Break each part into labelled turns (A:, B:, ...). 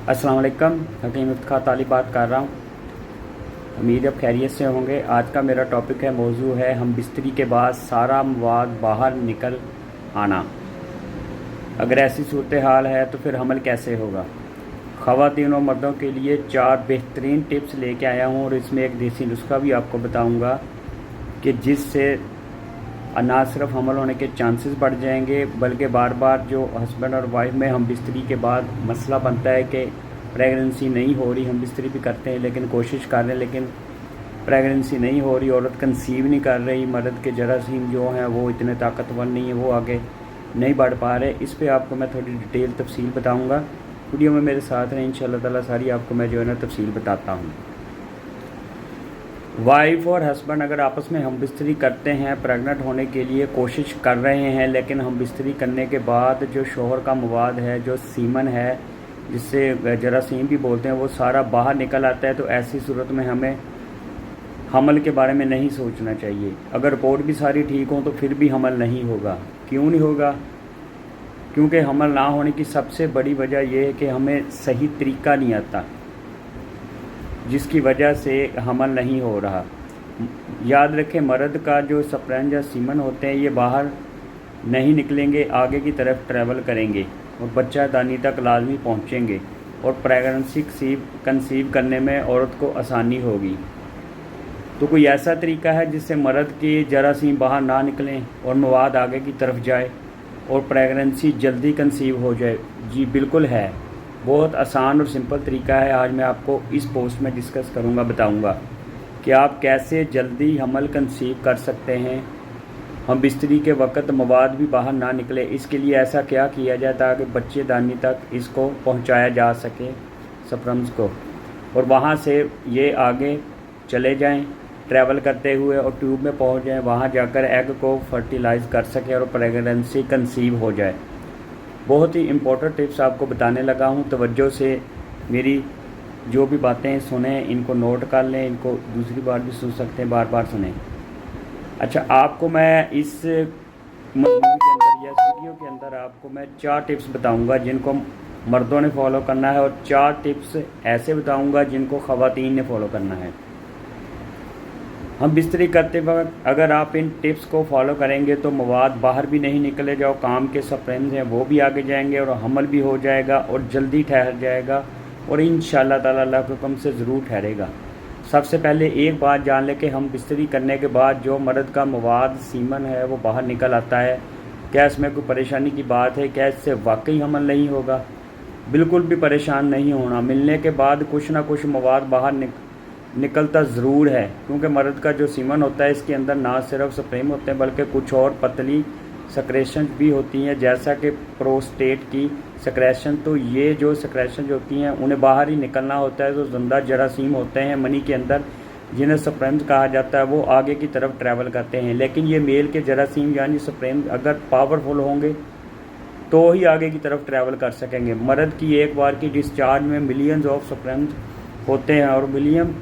A: अस्सलाम वालेकुम। हकीम इफ्तिखार ताली बात कर रहा हूँ। उम्मीद अब खैरियत से होंगे। आज का मेरा टॉपिक है, मौजू है हम बिस्तरी के बाद सारा मवाद बाहर निकल आना। अगर ऐसी सूरत हाल है तो फिर हमल कैसे होगा। ख़वातीन और मर्दों के लिए 4 बेहतरीन टिप्स लेके आया हूँ और इसमें एक देसी नुस्खा भी आपको बताऊँगा कि जिससे ना सिर्फ हमल होने के चांसेस बढ़ जाएंगे बल्कि बार बार जो हस्बैंड और वाइफ में हम बिस्तरी के बाद मसला बनता है कि प्रेगनेंसी नहीं हो रही, हम बिस्तरी भी करते हैं लेकिन कोशिश कर रहे हैं लेकिन प्रेगनेंसी नहीं हो रही, औरत कंसीव नहीं कर रही, मर्द के जरासीम जो हैं वो इतने ताकतवर नहीं है, वो आगे नहीं बढ़ पा रहे। इस पे आपको मैं थोड़ी डिटेल तफसील बताऊँगा। वीडियो में मेरे साथ रहें, इंशाल्लाह ताला सारी आपको मैं जो है ना तफसील बताता हूँ। वाइफ और हस्बैंड अगर आपस में हम बिस्तरी करते हैं, प्रेग्नेंट होने के लिए कोशिश कर रहे हैं, लेकिन हम बिस्तरी करने के बाद जो शोहर का मवाद है, जो सीमन है जिससे जरासीम भी बोलते हैं, वो सारा बाहर निकल आता है, तो ऐसी सूरत में हमें हमल के बारे में नहीं सोचना चाहिए। अगर रिपोर्ट भी सारी ठीक हो तो फिर भी हमल नहीं होगा। क्यों नहीं होगा? क्योंकि हमल ना होने की सबसे बड़ी वजह यह है कि हमें सही तरीका नहीं आता, जिसकी वजह से हमल नहीं हो रहा। याद रखें, मर्द का जो स्पर्म या सीमन होते हैं ये बाहर नहीं निकलेंगे, आगे की तरफ ट्रैवल करेंगे और बच्चा दानी तक लाजमी पहुंचेंगे और प्रेगनेंसी कंसीव करने में औरत को आसानी होगी। तो कोई ऐसा तरीका है जिससे मर्द के जरासीम बाहर ना निकलें और मवाद आगे की तरफ जाए और प्रेगनेंसी जल्दी कंसीव हो जाए? जी बिल्कुल है। बहुत आसान और सिंपल तरीका है। आज मैं आपको इस पोस्ट में डिस्कस करूंगा, बताऊंगा कि आप कैसे जल्दी हमल कंसीव कर सकते हैं, हम बिस्तरी के वक्त मवाद भी बाहर ना निकले। इसके लिए ऐसा क्या किया जाए ताकि बच्चे दानी तक इसको पहुंचाया जा सके, स्पर्म्स को, और वहां से ये आगे चले जाएं ट्रैवल करते हुए और ट्यूब में पहुंच जाएं, वहां जाकर एग को फर्टिलाइज़ कर सकें और प्रेगनेंसी कंसीव हो जाए। बहुत ही इम्पोर्टेंट टिप्स आपको बताने लगा हूँ। तवज्जो से मेरी जो भी बातें सुने, इनको नोट कर लें, इनको दूसरी बार भी सुन सकते हैं, बार बार सुने। अच्छा, आपको मैं इस मजमून के अंदर या इस वीडियो के अंदर आपको मैं 4 टिप्स बताऊंगा जिनको मर्दों ने फॉलो करना है और 4 टिप्स ऐसे बताऊंगा जिनको ख़वातीन ने फॉलो करना है। हम बिस्तरी करते वक्त अगर आप इन टिप्स को फॉलो करेंगे तो मवाद बाहर भी नहीं निकले, जो काम के स्पर्म्स हैं वो भी आगे जाएंगे और हमल भी हो जाएगा और जल्दी ठहर जाएगा और इंशाअल्लाह ताला अल्लाह के हुक्म से ज़रूर ठहरेगा। सबसे पहले एक बात जान लें कि हम बिस्तरी करने के बाद जो मर्द का मवाद सीमन है वो बाहर निकल आता है, क्या इसमें कोई परेशानी की बात है? क्या इससे वाकई हमल नहीं होगा? बिल्कुल भी परेशान नहीं होना। मिलने के बाद कुछ ना कुछ मवाद बाहर निकलता ज़रूर है, क्योंकि मर्द का जो सीमन होता है इसके अंदर ना सिर्फ स्पर्म होते हैं बल्कि कुछ और पतली सक्रेशन भी होती हैं, जैसा कि प्रोस्टेट की सक्रेशन। तो ये जो सक्रेशन होती हैं उन्हें बाहर ही निकलना होता है। तो जिंदा जरासीम होते हैं मनी के अंदर, जिन्हें स्पर्म्स कहा जाता है, वो आगे की तरफ ट्रैवल करते हैं। लेकिन ये मेल के जरासीम यानी स्पर्म अगर पावरफुल होंगे तो ही आगे की तरफ ट्रैवल कर सकेंगे। मर्द की एक बार की डिस्चार्ज में मिलियंस ऑफ स्पर्म्स होते हैं और मिलियन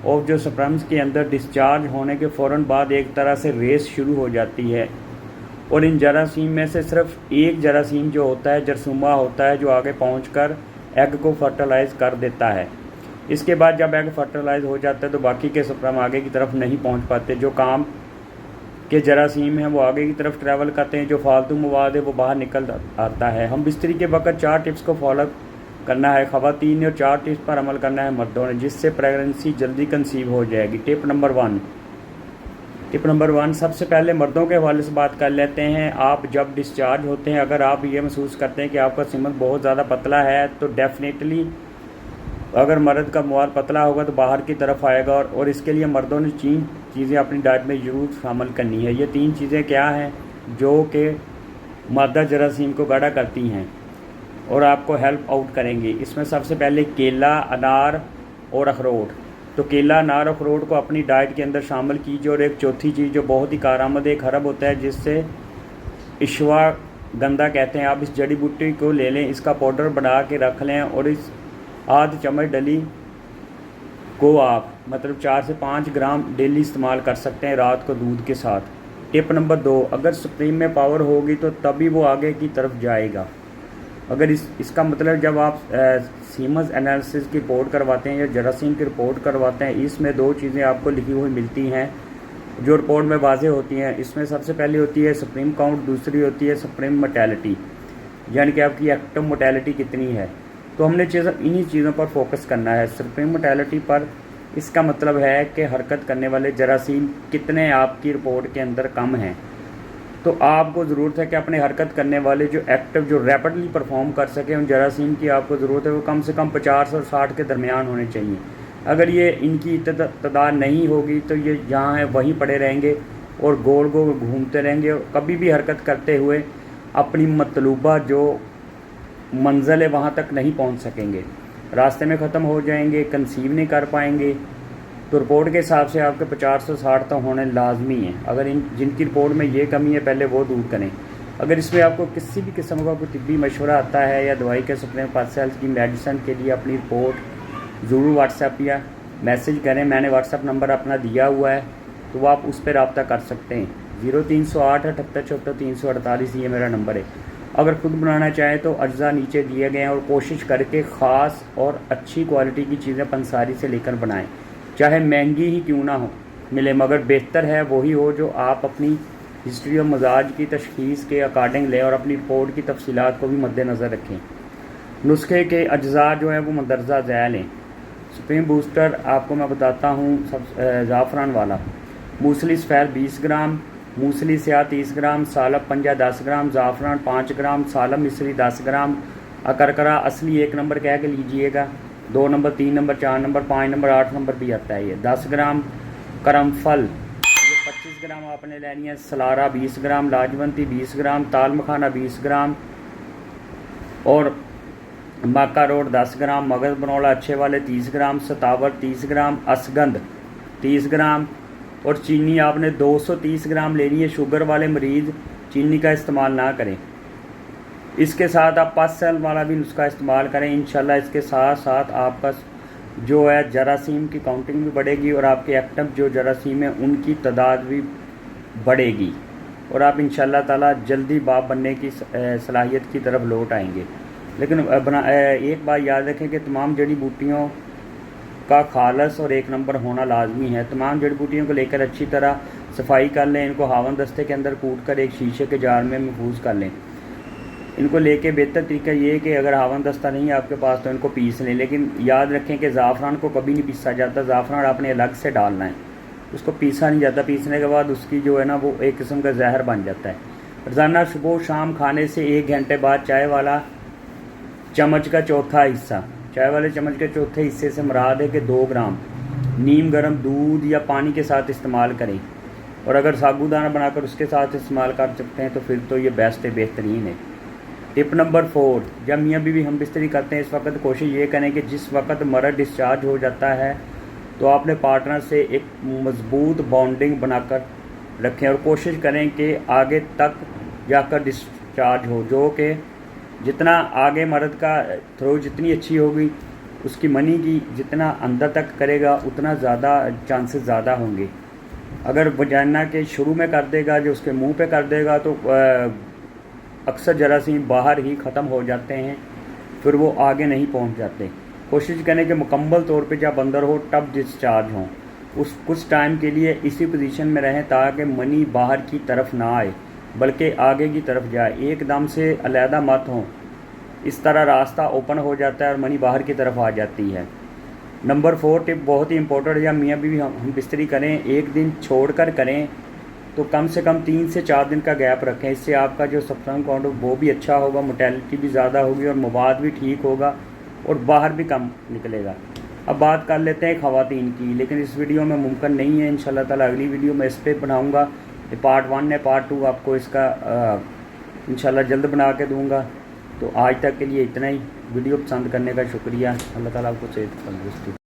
A: ऑफ जो स्पर्म्स के अंदर डिस्चार्ज होने के फ़ौरन बाद एक तरह से रेस शुरू हो जाती है और इन जरासीम में से सिर्फ एक जरासीम जो होता है जरसूमा होता है, जो आगे पहुंचकर एग को फर्टिलाइज़ कर देता है। इसके बाद जब एग फर्टिलाइज़ हो जाता है तो बाकी के स्पर्म आगे की तरफ नहीं पहुंच पाते। जो काम के जरासीम हैं वो आगे की तरफ ट्रैवल करते हैं, जो फालतू मवाद है वो बाहर निकल आता है। हम बिस्तरी के वक्त 4 टिप्स को फॉलो करना है ख़वातीन ने और 4 टिप्स पर अमल करना है मर्दों ने, जिससे प्रेगनेंसी जल्दी कंसीव हो जाएगी। टिप नंबर 1, सबसे पहले मर्दों के हवाले से बात कर लेते हैं। आप जब डिस्चार्ज होते हैं, अगर आप ये महसूस करते हैं कि आपका सीमन बहुत ज़्यादा पतला है तो डेफिनेटली अगर मर्द का मवाद पतला होगा तो बाहर की तरफ आएगा और इसके लिए मर्दों ने 3 चीज़ें अपनी डाइट में ज़रूर शामिल करनी है। ये 3 चीज़ें क्या हैं जो कि मादा जरासीम को गाढ़ा करती हैं और आपको हेल्प आउट करेंगे? इसमें सबसे पहले केला, अनार और अखरोट। तो केला, अनार, अखरोट को अपनी डाइट के अंदर शामिल कीजिए। और एक चौथी चीज़ जो बहुत ही कारआमद एक हर्ब होता है जिससे इश्वागंधा कहते हैं, आप इस जड़ी बूटी को ले लें, इसका पाउडर बना के रख लें और इस आध चम्मच डली को आप मतलब 4 से 5 ग्राम डेली इस्तेमाल कर सकते हैं रात को दूध के साथ। टिप नंबर 2, अगर स्पर्म में पावर होगी तो तभी वो आगे की तरफ जाएगा। اگر اس کا مطلب جب آپ سیمنز انالیسس کی رپورٹ کرواتے ہیں یا جراثیم کی رپورٹ کرواتے ہیں، اس میں 2 چیزیں آپ کو لکھی ہوئی ملتی ہیں جو رپورٹ میں واضح ہوتی ہیں۔ اس میں سب سے پہلی ہوتی ہے سپریم کاؤنٹ، دوسری ہوتی ہے سپریم موٹیلٹی، یعنی کہ آپ کی ایکٹیو موٹیلٹی کتنی ہے۔ تو ہم نے انہی چیزوں پر فوکس کرنا ہے، سپریم موٹیلٹی پر۔ اس کا مطلب ہے کہ حرکت کرنے والے جراثیم کتنے آپ کی رپورٹ کے اندر کم ہیں۔ تو آپ کو ضرورت ہے کہ اپنے حرکت کرنے والے جو ایکٹیو، جو ریپڈلی پرفارم کر سکیں، ان جراثیم کی آپ کو ضرورت ہے وہ کم سے کم 50 اور 60 کے درمیان ہونے چاہیے۔ اگر یہ ان کی تعداد نہیں ہوگی تو یہ جہاں ہیں وہیں پڑے رہیں گے اور گول گول گھومتے رہیں گے، اور کبھی بھی حرکت کرتے ہوئے اپنی مطلوبہ جو منزل ہے وہاں تک نہیں پہنچ سکیں گے، راستے میں ختم ہو جائیں گے، کنسیو نہیں کر پائیں گے۔ تو رپورٹ کے حساب سے آپ کے 50 سے 60 تو ہونے لازمی ہیں۔ اگر جن کی رپورٹ میں یہ کمی ہے پہلے وہ دور کریں۔ اگر اس میں آپ کو کسی بھی قسم کا کوئی طبی مشورہ آتا ہے یا دوائی کے سپریم پاسیلز کی میڈیسن کے لیے اپنی رپورٹ ضرور واٹس ایپ یا میسج کریں۔ میں نے واٹس ایپ نمبر اپنا دیا ہوا ہے، تو وہ آپ اس پہ رابطہ کر سکتے ہیں۔ 0308 78 74 348 یہ میرا نمبر ہے۔ اگر خود بنانا چاہیں تو اجزاء نیچے دیے گئے ہیں، اور کوشش کر کے خاص اور اچھی کوالٹی کی چیزیں پنساری سے لے کر بنائیں، چاہے مہنگی ہی کیوں نہ ہو ملے، مگر بہتر ہے وہی ہو جو آپ اپنی ہسٹری اور مزاج کی تشخیص کے اکارڈنگ لیں، اور اپنی رپورٹ کی تفصیلات کو بھی مد نظر رکھیں۔ نسخے کے اجزاء جو ہیں وہ مندرجہ ذیل ہیں۔ سپریم بوسٹر آپ کو میں بتاتا ہوں، زعفران والا موسلی سفید 20 گرام، موسلی سیاہ 30 گرام، سالب پنجہ 10 گرام، زعفران 5 گرام، سالب مصری 10 گرام، اکرکرا اصلی 1 نمبر کہہ کے لیجئے گا، 2 number 3 number 4 number 5 number 8 number بھی آتا ہے، یہ 10 گرام، کرم پھل یہ 25 گرام آپ نے لینی ہے، سلارا 20 گرام، لاجونتی 20 گرام، تال مکھانا 20 گرام، اور ماکا روڈ 10 گرام، مغز بنولا اچھے والے 30 گرام، ستاور 30 گرام، اسگند 30 گرام، اور چینی آپ نے 230 گرام لینی ہے۔ شوگر والے مریض چینی کا استعمال نہ کریں، اس کے ساتھ آپ پاسل والا بھی نسخہ استعمال کریں۔ انشاءاللہ اس کے ساتھ ساتھ آپ کا جو ہے جراثیم کی کاؤنٹنگ بھی بڑھے گی، اور آپ کے ایکٹیو جو جراثیم ہیں ان کی تعداد بھی بڑھے گی، اور آپ انشاءاللہ تعالی جلدی باپ بننے کی صلاحیت کی طرف لوٹ آئیں گے۔ لیکن ایک بات یاد رکھیں کہ تمام جڑی بوٹیوں کا خالص اور 1 نمبر ہونا لازمی ہے۔ تمام جڑی بوٹیوں کو لے کر اچھی طرح صفائی کر لیں، ان کو ہاون دستے کے اندر کوٹ کر ایک شیشے کے جار میں محفوظ کر لیں۔ ان کو لے کے بہتر طریقہ یہ ہے کہ اگر ہاون دستہ نہیں ہے آپ کے پاس تو ان کو پیس لیں، لیکن یاد رکھیں کہ زعفران کو کبھی نہیں پیسا جاتا، زعفران آپ نے الگ سے ڈالنا ہے، اس کو پیسا نہیں جاتا۔ پیسنے کے بعد اس کی جو ہے نا وہ ایک قسم کا زہر بن جاتا ہے۔ روزانہ صبح و شام کھانے سے 1 گھنٹے بعد چائے والا چمچ کا چوتھا حصہ، چائے والے چمچ کے چوتھے حصے سے مراد ہے کہ 2 گرام نیم گرم دودھ یا پانی کے ساتھ استعمال کریں، اور اگر ساگو دانہ بنا کر اس کے ساتھ استعمال کر سکتے ہیں تو پھر تو یہ بیسٹ ہے، بہترین ہے۔ ٹپ نمبر 4، جب میاں بیوی ہم بستری کرتے ہیں اس وقت کوشش یہ کریں کہ جس وقت مرد ڈسچارج ہو جاتا ہے تو آپ اپنے پارٹنر سے ایک مضبوط بانڈنگ بنا کر رکھیں، اور کوشش کریں کہ آگے تک جا کر ڈسچارج ہو، جو کہ جتنا آگے مرد کا تھرو جتنی اچھی ہوگی اس کی منی کی جتنا اندر تک کرے گا اتنا زیادہ چانسز زیادہ ہوں گے۔ اگر وجائنا کے شروع میں کر دے گا، جو اس کے منہ پہ کر دے گا، تو اکثر جراثیم باہر ہی ختم ہو جاتے ہیں، پھر وہ آگے نہیں پہنچ جاتے۔ کوشش کریں کہ مکمل طور پہ جب اندر ہو تب ڈسچارج ہوں، کچھ ٹائم کے لیے اسی پوزیشن میں رہیں تاکہ منی باہر کی طرف نہ آئے بلکہ آگے کی طرف جائے، ایک دم سے علیحدہ مت ہوں، اس طرح راستہ اوپن ہو جاتا ہے اور منی باہر کی طرف آ جاتی ہے۔ نمبر 4 ٹپ بہت ہی امپورٹنٹ ہے، جب میاں بیوی ہم بستری کریں 1 دن چھوڑ کر کریں تو کم سے کم 3 سے 4 دن کا گیپ رکھیں، اس سے آپ کا جو سپرم کاؤنٹ وہ بھی اچھا ہوگا، موٹیلٹی بھی زیادہ ہوگی اور مواد بھی ٹھیک ہوگا اور باہر بھی کم نکلے گا۔ اب بات کر لیتے ہیں خواتین کی، لیکن اس ویڈیو میں ممکن نہیں ہے، انشاءاللہ تعالی اگلی ویڈیو میں اس پہ بناؤں گا، یہ پارٹ 1 ہے، پارٹ 2 آپ کو اس کا انشاءاللہ جلد بنا کے دوں گا۔ تو آج تک کے لیے اتنا ہی، ویڈیو پسند کرنے کا شکریہ، اللہ تعالیٰ آپ کو صحت تندرستی